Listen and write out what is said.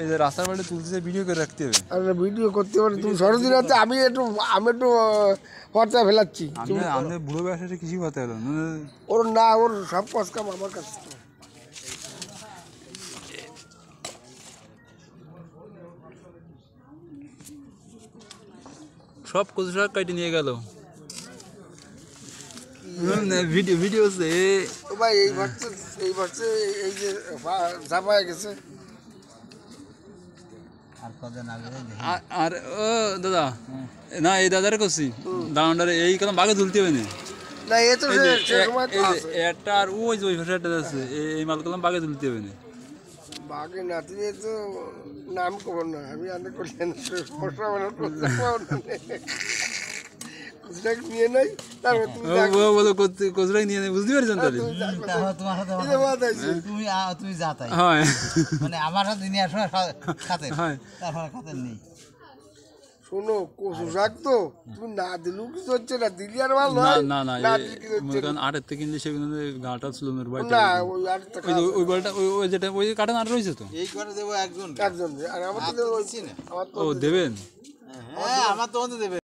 এই যে রাস্তার বাড়ি তুলতে ভিডিও করে রাখতে হবে। আরে ভিডিও করতে পারে তুমি সরোজিনী রাতে আমি একটু খরচা ফেলাচ্ছি। আমি বুড়ো বয়সে কিছু কথা হলো ওর না, ওর সব কাজ কাম আমার কাছে। সব কচু শাক কাটে নিয়ে গেল। ভিডিও ভিডিও ও ভাই এই বছর এই যে ঝাপায় গেছে। আর ও দাদা না এই দাদারে করছি দাঁড়ান্ডারে এই কলম বাঘে তুলতে হবে না। না এ তো একটা আর ওই যে ওই ভাষা একটা আছে এই মাল কলম বাঘে তুলতে হবে না। বাঘে না তুই তো নাম খবর না আমি আনতে করলেন নিয়ে নাই বলো কচুরাই নিয়ে নেই বুঝতে পারছেন তাহলে তুমি যা তাই হয় মানে আমার সাথে নিয়ে আসো খাতে তারপরে খাতে নেই। শোনো কচু শাক তো তুমি না দিলেও কিছু হচ্ছে না, দিলি আর ভালো না না না কারণ আটের থেকে কিনলে সেগুলো গাঁটা ছিল না ওই ওই বলটা ওই যেটা ওই কাটা আট রয়েছে তো এই করে দেবো একজন একজন আর আমার তো ও দেবেন। হ্যাঁ আমার তো দেবে।